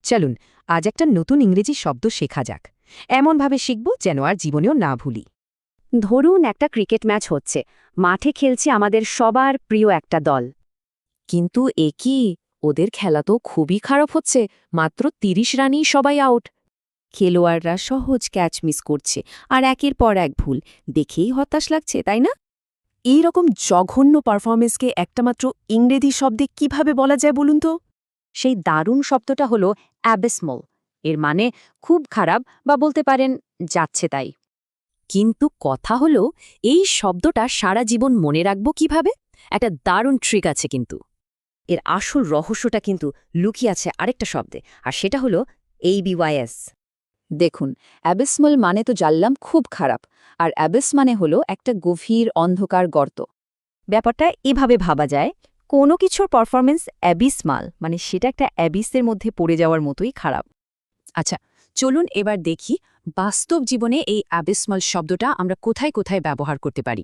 চলুন আজ একটা নতুন ইংরেজি শব্দ শেখা যাক, এমনভাবে শিখব যেন আর জীবনেও না ভুলি। ধরুন একটা ক্রিকেট ম্যাচ হচ্ছে, মাঠে খেলছে আমাদের সবার প্রিয় একটা দল। কিন্তু এ কি, ওদের খেলা তো খুবই খারাপ হচ্ছে, মাত্র ৩০ রানেই সবাই আউট। খেলোয়াড়রা সহজ ক্যাচ মিস করছে আর একের পর এক ভুল, দেখেই হতাশ লাগছে, তাই না? এই রকম জঘন্য পারফরমেন্সকে একটামাত্র ইংরেজি শব্দে কিভাবে বলা যায় বলুন তো? সেই দারুণ শব্দটা হলো অ্যাবিসমল। এর মানে খুব খারাপ, বা বলতে পারেন যাচ্ছে তাই। কিন্তু কথা হলো, এই শব্দটা সারা জীবন মনে রাখব কিভাবে? একটা দারুণ ট্রিক আছে কিন্তু। এর আসল রহস্যটা কিন্তু লুকিয়ে আছে আরেকটা শব্দে, আর সেটা হলো ABYS। দেখুন, অ্যাবিসমল মানে তো জানলাম খুব খারাপ, আর অ্যাবিস মানে হলো একটা গভীর অন্ধকার গর্ত। ব্যাপারটা এভাবে ভাবা যায়, কোনো কিছুর পারফরমেন্স অ্যাবিসমাল মানে সেটা একটা অ্যাবিসের মধ্যে পড়ে যাওয়ার মতোই খারাপ। আচ্ছা, চলুন এবার দেখি বাস্তব জীবনে এই অ্যাবিসমাল শব্দটা আমরা কোথায় কোথায় ব্যবহার করতে পারি।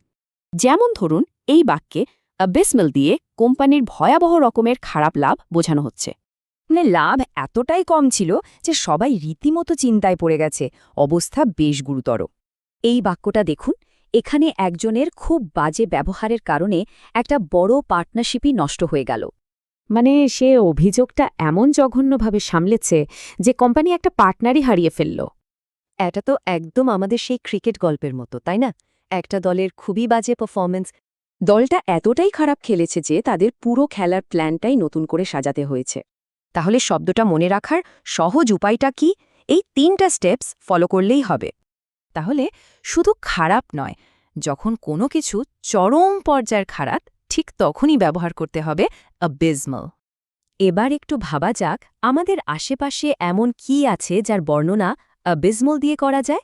যেমন ধরুন, এই বাক্যে অ্যাবিসমাল দিয়ে কোম্পানির ভয়াবহ রকমের খারাপ লাভ বোঝানো হচ্ছে। মানে লাভ এতটাই কম ছিল যে সবাই রীতিমতো চিন্তায় পড়ে গেছে, অবস্থা বেশ গুরুতর। এই বাক্যটা দেখুন, এখানে একজনের খুব বাজে ব্যবহারের কারণে একটা বড় পার্টনারশিপই নষ্ট হয়ে গেল। মানে সে অভিযোগটা এমন জঘন্যভাবে সামলেছে যে কোম্পানি একটা পার্টনারই হারিয়ে ফেলল। এটা তো একদম আমাদের সেই ক্রিকেট গল্পের মতো, তাই না? একটা দলের খুবই বাজে পারফরমেন্স, দলটা এতটাই খারাপ খেলেছে যে তাদের পুরো খেলার প্ল্যানটাই নতুন করে সাজাতে হয়েছে। তাহলে শব্দটা মনে রাখার সহজ উপায়টা কি? এই ৩টা স্টেপস ফলো করলেই হবে। তাহলে শুধু খারাপ নয়, যখন কোনো কিছু চরম পর্যায়ের খারাপ, ঠিক তখনই ব্যবহার করতে হবে অ্যাবিসমাল। এবার একটু ভাবা যাক, আমাদের আশেপাশে এমন কি আছে যার বর্ণনা অ্যাবিসমল দিয়ে করা যায়।